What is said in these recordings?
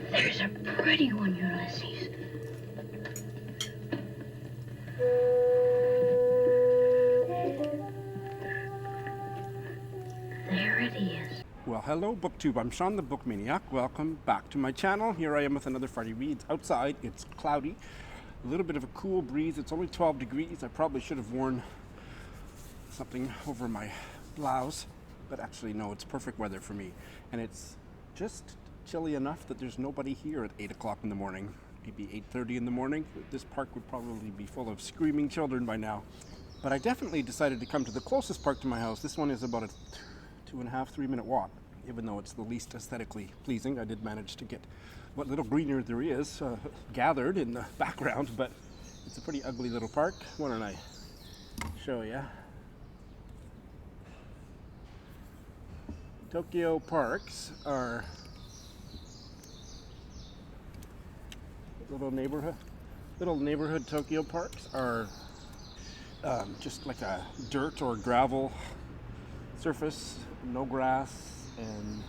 There's a pretty one, Ulysses. There it is. Well, hello BookTube, I'm Sean the Book Maniac. Welcome back to my channel. Here I am with another Friday Reads. Outside, it's cloudy, a little bit of a cool breeze. It's only 12 degrees. I probably should have worn something over my blouse, but actually no, it's perfect weather for me. And it's just chilly enough that there's nobody here at 8 o'clock in the morning. Maybe 8:30 in the morning. This park would probably be full of screaming children by now. But I definitely decided to come to the closest park to my house. This one is about a 2.5-3 minute walk. Even though it's the least aesthetically pleasing, I did manage to get what little greenery there is gathered in the background, but it's a pretty ugly little park. Why don't I show you? Tokyo parks are little neighborhood Tokyo parks are just like a dirt or gravel surface, no grass, and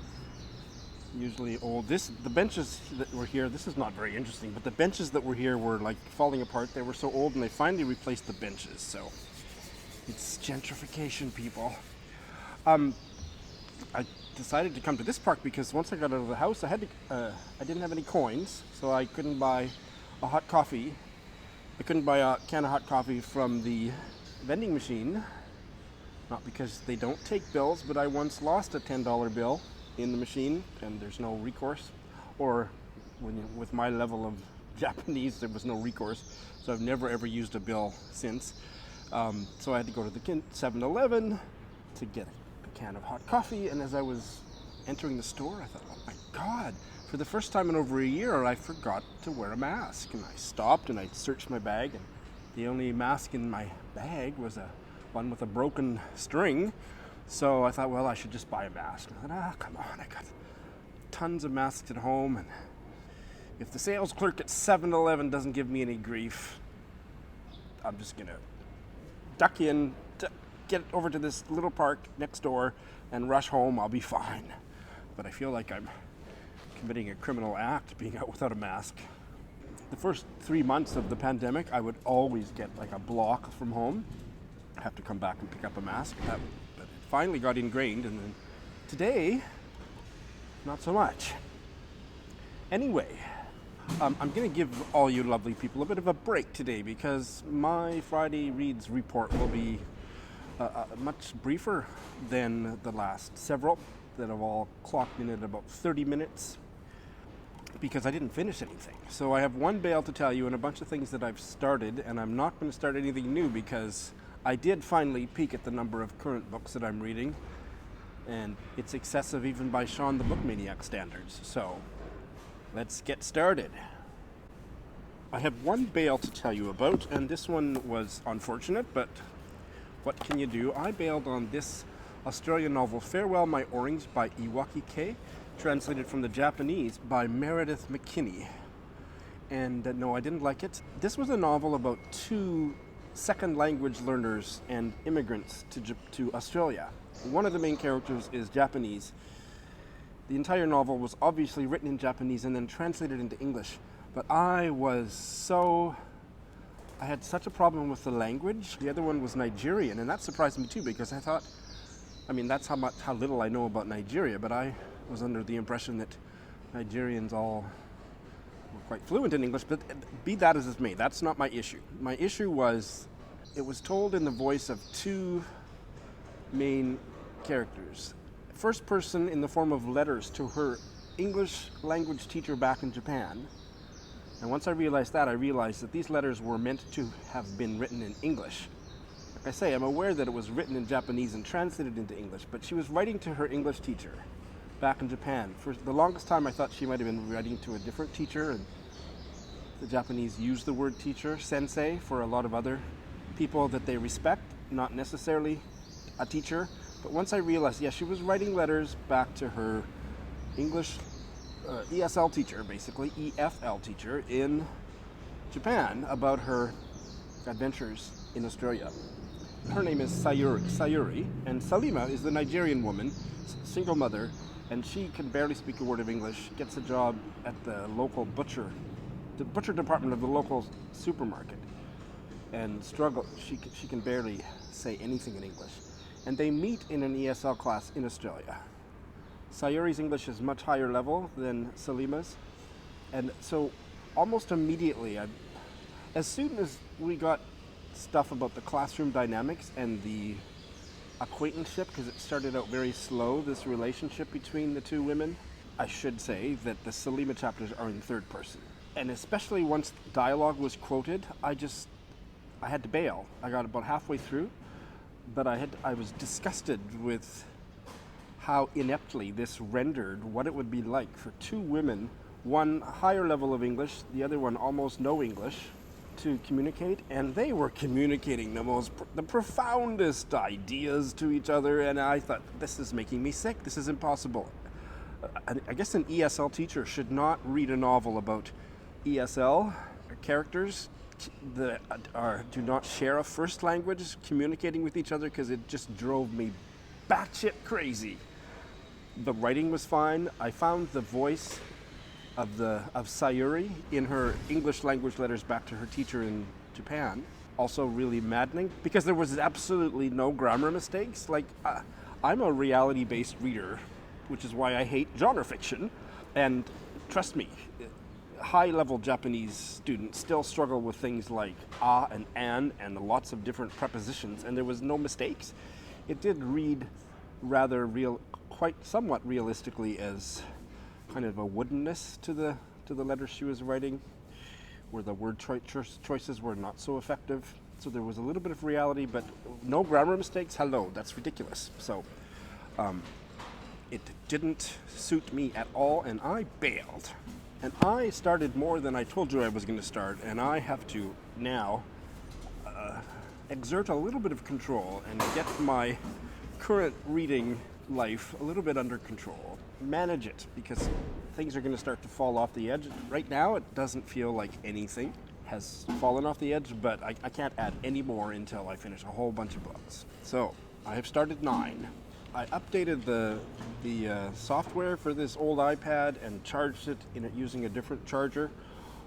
usually old. The benches that were here, this is not very interesting, but the benches that were here were like falling apart. They were so old and they finally replaced the benches. So it's gentrification, people. I decided to come to this park because once I got out of the house, I didn't have any coins, so I couldn't buy a hot coffee. I couldn't buy a can of hot coffee from the vending machine. Not because they don't take bills, but I once lost a $10 bill in the machine, and there's no recourse. Or with my level of Japanese, there was no recourse. So I've never ever used a bill since. So I had to go to the 7-Eleven to get a can of hot coffee. And as I was entering the store, I thought, oh my God, for the first time in over a year, I forgot to wear a mask. And I stopped and I searched my bag, and the only mask in my bag was one with a broken string. So I thought, well, I should just buy a mask. I thought, come on, I got tons of masks at home, and if the sales clerk at 7-Eleven doesn't give me any grief, I'm just gonna duck in, get over to this little park next door and rush home. I'll be fine. But I feel like I'm committing a criminal act being out without a mask. The first 3 months of the pandemic, I would always get like a block from home. Have to come back and pick up a mask. But it finally got ingrained, and then today, not so much. Anyway, I'm going to give all you lovely people a bit of a break today because my Friday Reads report will be much briefer than the last several that have all clocked in at about 30 minutes because I didn't finish anything. So I have one bail to tell you and a bunch of things that I've started, and I'm not going to start anything new because I did finally peek at the number of current books that I'm reading, and it's excessive even by Sean the Book Maniac standards. So let's get started. I have one bail to tell you about, and this one was unfortunate, but what can you do? I bailed on this Australian novel, Farewell My Orange by Iwaki, Cade, translated from the Japanese by Meredith McKinney. And no, I didn't like it. This was a novel about two second language learners and immigrants to Australia. One of the main characters is Japanese. The entire novel was obviously written in Japanese and then translated into English, but I had such a problem with the language. The other one was Nigerian, and that surprised me too because I thought, that's how little I know about Nigeria, but I was under the impression that Nigerians all were quite fluent in English, but be that as it may, that's not my issue. My issue was, it was told in the voice of two main characters. First person in the form of letters to her English language teacher back in Japan. And once I realized that these letters were meant to have been written in English. Like I say, I'm aware that it was written in Japanese and translated into English, but she was writing to her English teacher back in Japan. For the longest time, I thought she might have been writing to a different teacher, and the Japanese use the word teacher, sensei, for a lot of other people that they respect, not necessarily a teacher. But once I realized, she was writing letters back to her English ESL teacher, basically, EFL teacher in Japan about her adventures in Australia. Her name is Sayuri, and Salima is the Nigerian woman, single mother, and she can barely speak a word of English, gets a job at the local butcher department of the local supermarket, and she can barely say anything in English. And they meet in an ESL class in Australia. Sayuri's English is much higher level than Salima's, and so almost immediately, as soon as we got stuff about the classroom dynamics and the acquaintanceship, because it started out very slow, this relationship between the two women, I should say that the Salima chapters are in third person. And especially once dialogue was quoted, I had to bail. I got about halfway through, but I was disgusted with how ineptly this rendered what it would be like for two women, one higher level of English, the other one almost no English, to communicate, and they were communicating the profoundest ideas to each other, and I thought, this is making me sick, this is impossible. I guess an ESL teacher should not read a novel about ESL characters that do not share a first language communicating with each other, because it just drove me batshit crazy. The writing was fine. I found the voice of Sayuri in her English language letters back to her teacher in Japan also really maddening, because there was absolutely no grammar mistakes. Like, I'm a reality-based reader, which is why I hate genre fiction, and trust me, high-level Japanese students still struggle with things like and and lots of different prepositions, and there was no mistakes. It did read rather somewhat realistically as kind of a woodenness to the letters she was writing, where the word choices were not so effective. So there was a little bit of reality, but no grammar mistakes. Hello, that's ridiculous. So it didn't suit me at all, and I bailed. And I started more than I told you I was going to start, and I have to now exert a little bit of control and get my current reading life a little bit under control. Manage it, because things are going to start to fall off the edge. Right now, it doesn't feel like anything has fallen off the edge, but I can't add any more until I finish a whole bunch of books. So, I have started 9. I updated the software for this old iPad and charged it using a different charger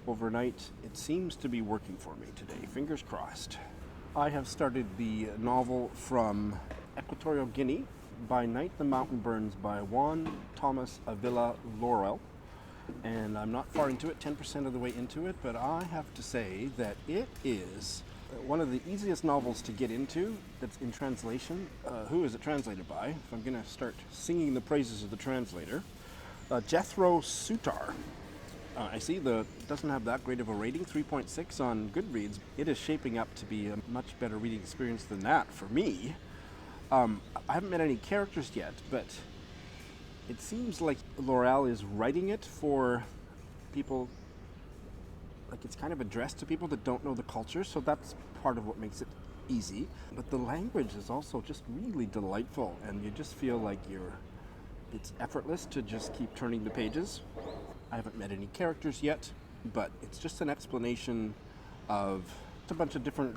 overnight. It seems to be working for me today. Fingers crossed. I have started the novel from Equatorial Guinea, By Night the Mountain Burns, by Juan, Tomás, Ávila, Laurel. And I'm not far into it, 10% of the way into it, but I have to say that it is one of the easiest novels to get into that's in translation. Who is it translated by? If I'm going to start singing the praises of the translator. Jethro Soutar. I see it doesn't have that great of a rating, 3.6 on Goodreads. It is shaping up to be a much better reading experience than that for me. I haven't met any characters yet, but it seems like Laurel is writing it for people, like it's kind of addressed to people that don't know the culture, so that's part of what makes it easy. But the language is also just really delightful, and you just feel like it's effortless to just keep turning the pages. I haven't met any characters yet, but it's just an explanation of a bunch of different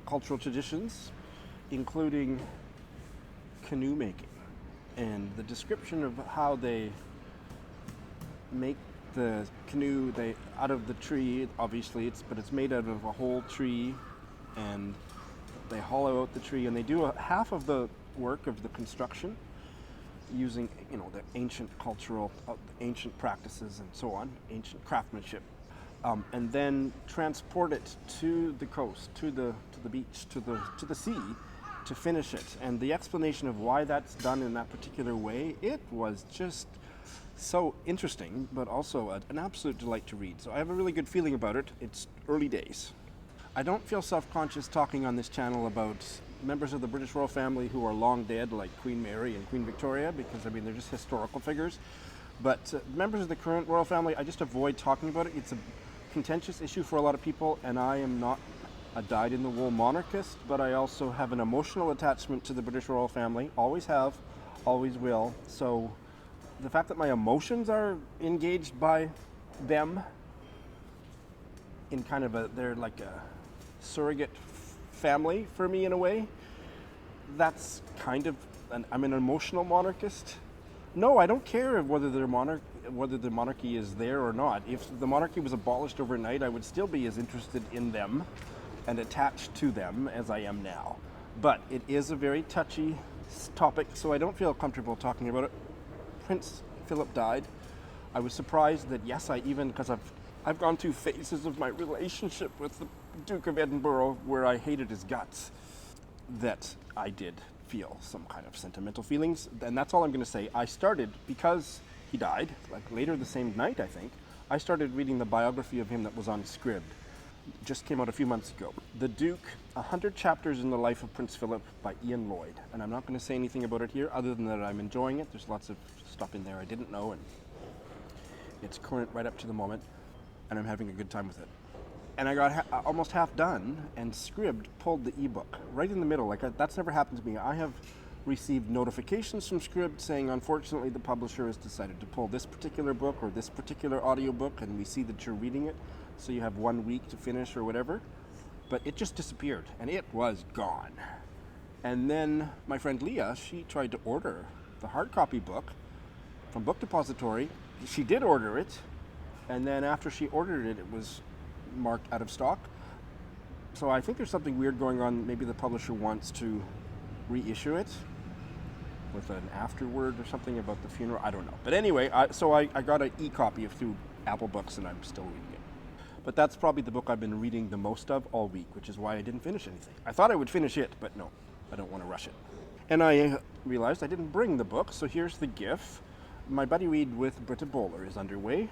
cultural traditions, including canoe making, and the description of how they make the canoe out of the tree. Obviously but it's made out of a whole tree, and they hollow out the tree, and they do half of the work of the construction using the ancient ancient practices and so on, ancient craftsmanship, and then transport it to the coast, to the beach, to the sea, to finish it. And the explanation of why that's done in that particular way, it was just so interesting, but also an absolute delight to read. So I have a really good feeling about it. It's early days. I don't feel self-conscious talking on this channel about members of the British royal family who are long dead, like Queen Mary and Queen Victoria, because they're just historical figures. But members of the current royal family, I just avoid talking about it. It's a contentious issue for a lot of people, and I am not a dyed-in-the-wool monarchist, but I also have an emotional attachment to the British royal family. Always have, always will. So the fact that my emotions are engaged by them in kind of they're like a surrogate family for me in a way, that's kind of, I'm an emotional monarchist. No, I don't care whether the monarchy is there or not. If the monarchy was abolished overnight, I would still be as interested in them and attached to them as I am now. But it is a very touchy topic, so I don't feel comfortable talking about it. Prince Philip died. I was surprised that, yes, because I've gone through phases of my relationship with the Duke of Edinburgh where I hated his guts, that I did feel some kind of sentimental feelings. And that's all I'm going to say. I started, because he died, like later the same night, I think, I started reading the biography of him that was on Scribd. It just came out a few months ago. The Duke, 100 Chapters in the Life of Prince Philip by Ian Lloyd. And I'm not going to say anything about it here other than that I'm enjoying it. There's lots of stuff in there I didn't know, and it's current right up to the moment, and I'm having a good time with it. And I got almost half done, and Scribd pulled the ebook right in the middle. That's never happened to me. I have received notifications from Scribd saying, unfortunately, the publisher has decided to pull this particular book or this particular audiobook, and we see that you're reading it, so you have 1 week to finish or whatever. But it just disappeared, and it was gone. And then my friend Leah, she tried to order the hard copy book from Book Depository. She did order it, and then after she ordered it, it was marked out of stock. So I think there's something weird going on. Maybe the publisher wants to reissue it with an afterword or something about the funeral. I don't know. But anyway, so I got an e-copy through Apple Books, and I'm still reading it. But that's probably the book I've been reading the most of all week, which is why I didn't finish anything. I thought I would finish it, but no, I don't want to rush it. And I realized I didn't bring the book, so here's the GIF. My buddy read with Britta Bowler is underway.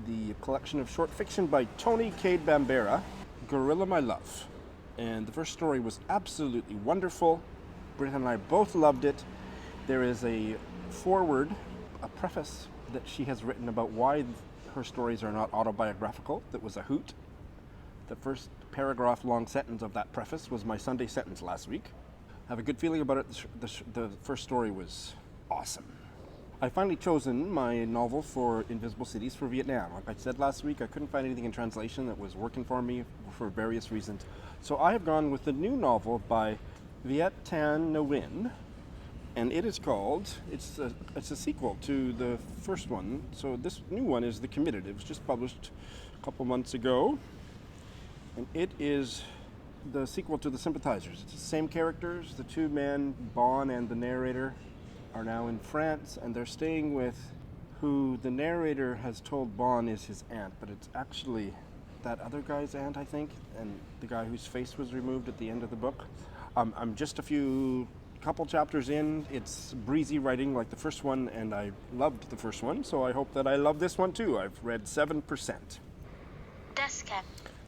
The collection of short fiction by Toni, Cade, Bambara, Gorilla My Love. And the first story was absolutely wonderful. Britta and I both loved it. There is a foreword, a preface that she has written about why her stories are not autobiographical. That was a hoot. The first paragraph long sentence of that preface was my Sunday sentence last week. I have a good feeling about it. The first story was awesome. I finally chosen my novel for Invisible Cities for Vietnam. Like I said last week, I couldn't find anything in translation that was working for me for various reasons. So I have gone with the new novel by Viet, Thanh, Nguyen, and it is called, it's a sequel to the first one. So this new one is The Committed. It was just published a couple months ago, and it is the sequel to The Sympathizers. It's the same characters. The two men, Bon and the narrator, are now in France, and they're staying with who the narrator has told Bon is his aunt, but it's actually that other guy's aunt, I think, and the guy whose face was removed at the end of the book. I'm just couple chapters in. It's breezy writing like the first one, and I loved the first one, so I hope that I love this one too. I've read 7%. Descant.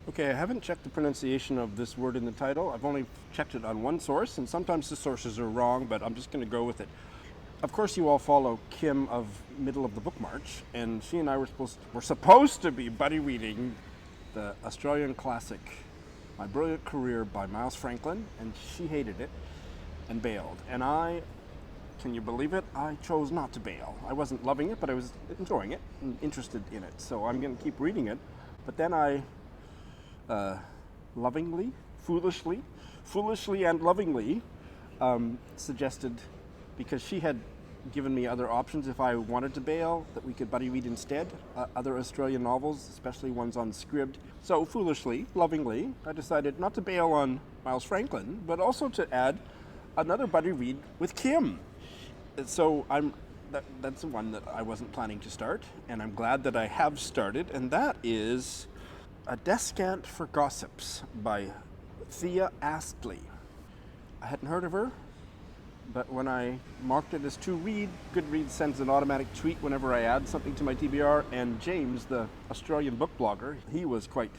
Okay, I haven't checked the pronunciation of this word in the title. I've only checked it on one source, and sometimes the sources are wrong, but I'm just going to go with it. Of course, you all follow Kim of Middle of the Book March, and she and I were supposed to be buddy reading the Australian classic, My Brilliant Career by Miles Franklin, and she hated it and bailed. And can you believe it? I chose not to bail. I wasn't loving it, but I was enjoying it and interested in it. So I'm going to keep reading it. But then I lovingly, foolishly and lovingly suggested, because she had given me other options if I wanted to bail, that we could buddy read instead, other Australian novels, especially ones on Scribd. So foolishly, lovingly, I decided not to bail on Miles Franklin, but also to add another buddy read with Kim. So that's the one that I wasn't planning to start, and I'm glad that I have started, and that is A Descant for Gossips by Thea Astley. I hadn't heard of her, but when I marked it as to read, Goodreads sends an automatic tweet whenever I add something to my TBR, and James, the Australian book blogger, he was quite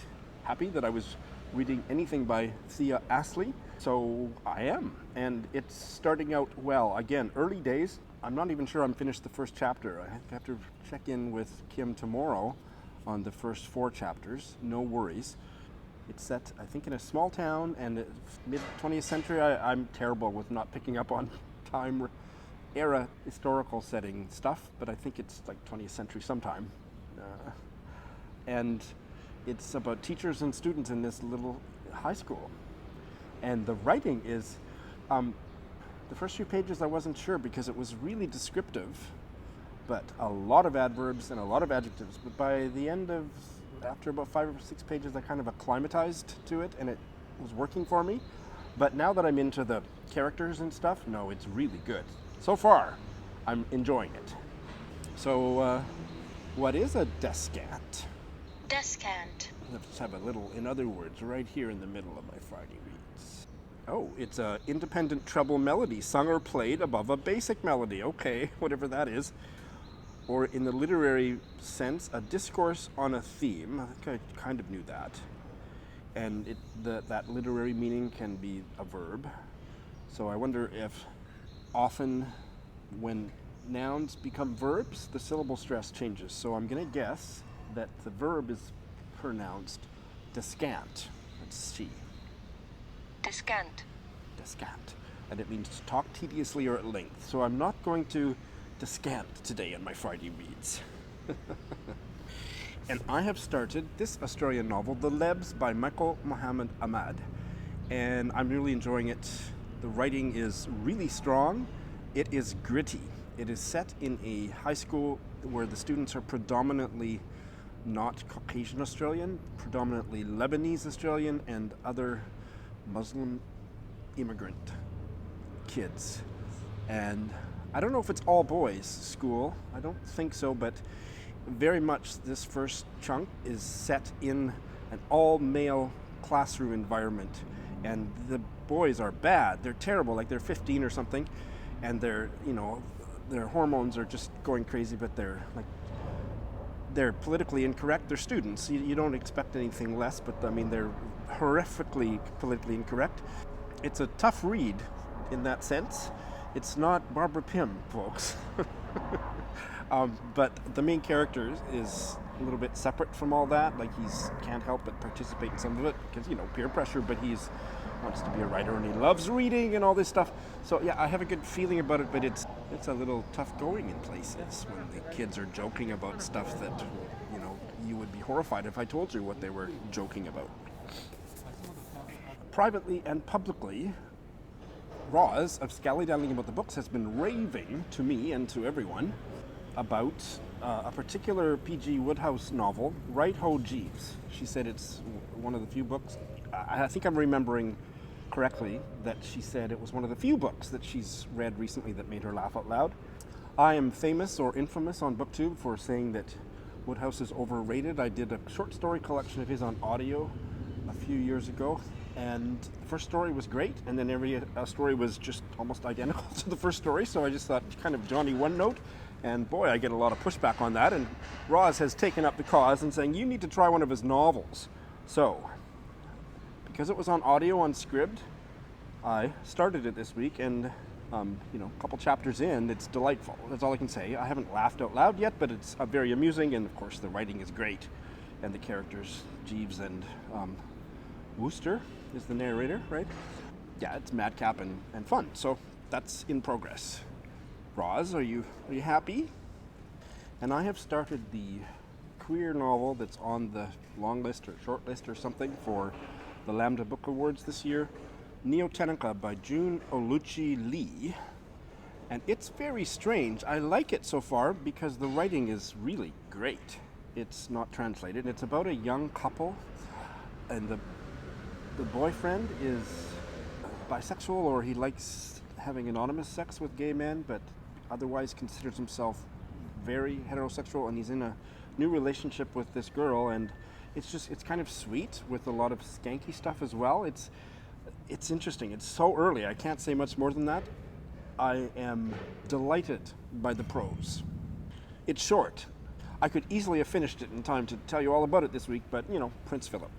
happy that I was reading anything by Thea Astley, so I am, and it's starting out well. Again, early days. I'm not even sure I'm finished the first chapter. I have to check in with Kim tomorrow on the first 4 chapters. No worries. It's set, I think, in a small town, and mid-20th century. I'm terrible with not picking up on time era historical setting stuff, but I think it's like 20th century sometime. And it's about teachers and students in this little high school. And the writing is, the first few pages I wasn't sure because it was really descriptive but a lot of adverbs and a lot of adjectives. But by the end of, after about 5 or 6 pages, I kind of acclimatized to it, and it was working for me. But now that I'm into the characters and stuff, no, it's really good. So far, I'm enjoying it. So, what is a descant? Descant. Let's have a little, in other words, right here in the middle of my Friday reads. Oh, it's a independent treble melody, sung or played above a basic melody. Okay, whatever that is. Or in the literary sense, a discourse on a theme. I think I kind of knew that. And that literary meaning can be a verb. So I wonder if often when nouns become verbs, the syllable stress changes. So I'm going to guess that the verb is pronounced descant. Let's see. Descant. Descant. And it means to talk tediously or at length. So I'm not going to descant today in my Friday reads. And I have started this Australian novel, The Lebs by Mohammed Ahmad. And I'm really enjoying it. The writing is really strong. It is gritty. It is set in a high school where the students are predominantly not Caucasian Australian, predominantly Lebanese Australian and other Muslim immigrant kids. And I don't know if it's all boys school. I don't think so, but very much this first chunk is set in an all-male classroom environment. And the boys are bad. They're terrible, like they're 15 or something. And they're, their hormones are just going crazy, but they're politically incorrect. They're students. You don't expect anything less, but I mean, they're horrifically politically incorrect. It's a tough read in that sense. It's not Barbara Pym, folks. But the main character is a little bit separate from all that. Like, can't help but participate in some of it because, peer pressure, but wants to be a writer and he loves reading and all this stuff. So yeah, I have a good feeling about it, but it's a little tough going in places when the kids are joking about stuff that, you would be horrified if I told you what they were joking about. Privately and publicly, Roz of Scallydowning About the Books has been raving to me and to everyone about a particular P.G. Wodehouse novel, Right Ho Jeeves. She said it's one of the few books, I think I'm remembering correctly, that she said it was one of the few books that she's read recently that made her laugh out loud. I am famous or infamous on BookTube for saying that Wodehouse is overrated. I did a short story collection of his on audio a few years ago, and the first story was great, and then every story was just almost identical to the first story, so I just thought kind of Johnny One Note, and boy, I get a lot of pushback on that, and Roz has taken up the cause and saying, you need to try one of his novels. So, because it was on audio on Scribd, I started it this week, and a couple chapters in, it's delightful. That's all I can say. I haven't laughed out loud yet, but it's very amusing, and of course the writing is great, and the characters, Jeeves and Wooster is the narrator, right? Yeah, it's madcap and fun. So that's in progress. Roz, are you happy? And I have started the queer novel that's on the long list or short list or something for the Lambda Book Awards this year, Neotenica by Joon Oluchi Lee. And it's very strange. I like it so far because the writing is really great. It's not translated. It's about a young couple, and the boyfriend is bisexual, or he likes having anonymous sex with gay men, but otherwise considers himself very heterosexual, and he's in a new relationship with this girl, and it's kind of sweet with a lot of skanky stuff as well. It's interesting. It's so early. I can't say much more than that. I am delighted by the prose. It's short. I could easily have finished it in time to tell you all about it this week, but, Prince Philip.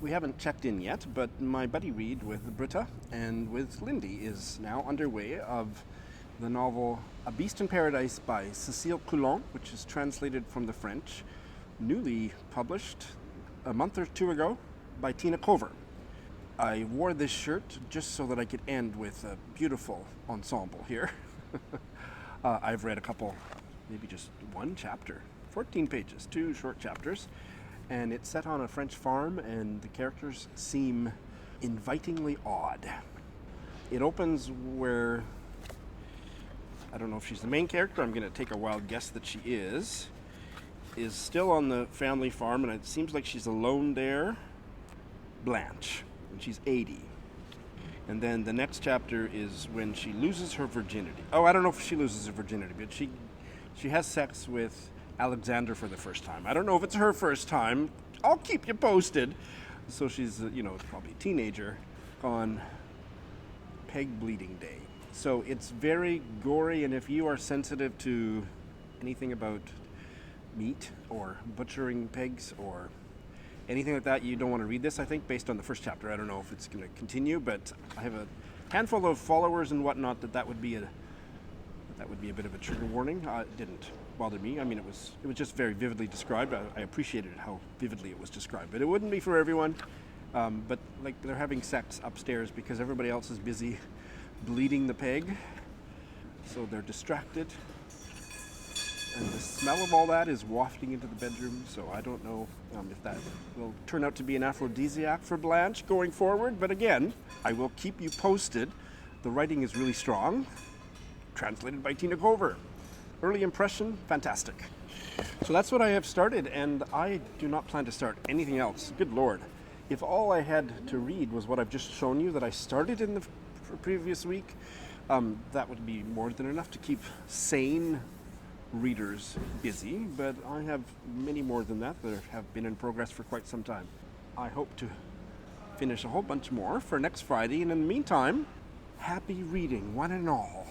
We haven't checked in yet, but my buddy read with Britta and with Lindy is now underway of the novel A Beast in Paradise by Cécile Coulon, which is translated from the French, newly published a month or two ago by Tina Cover. I wore this shirt just so that I could end with a beautiful ensemble here. I've read a couple, maybe just one chapter, 14 pages, 2 short chapters, and it's set on a French farm, and the characters seem invitingly odd. It opens where I don't know if she's the main character. I'm going to take a wild guess that she is still on the family farm, and it seems like she's alone there. Blanche, and she's 80. And then the next chapter is when she loses her virginity. Oh, I don't know if she loses her virginity, but she has sex with Alexander for the first time. I don't know if it's her first time. I'll keep you posted. So she's, probably a teenager on peg bleeding day. So it's very gory, and if you are sensitive to anything about meat or butchering pigs or anything like that, you don't want to read this, I think, based on the first chapter. I don't know if it's going to continue, but I have a handful of followers and whatnot that would be a bit of a trigger warning. It didn't bother me. I mean, it was just very vividly described. I appreciated how vividly it was described, but it wouldn't be for everyone. But like, they're having sex upstairs because everybody else is busy bleeding the pig, so they're distracted. And the smell of all that is wafting into the bedroom, so I don't know if that will turn out to be an aphrodisiac for Blanche going forward. But again, I will keep you posted. The writing is really strong. Translated by Tina Cover. Early impression, fantastic. So that's what I have started, and I do not plan to start anything else. Good Lord. If all I had to read was what I've just shown you that I started in the previous week, that would be more than enough to keep sane readers busy, but I have many more than that have been in progress for quite some time. I hope to finish a whole bunch more for next Friday, and in the meantime, happy reading, one and all.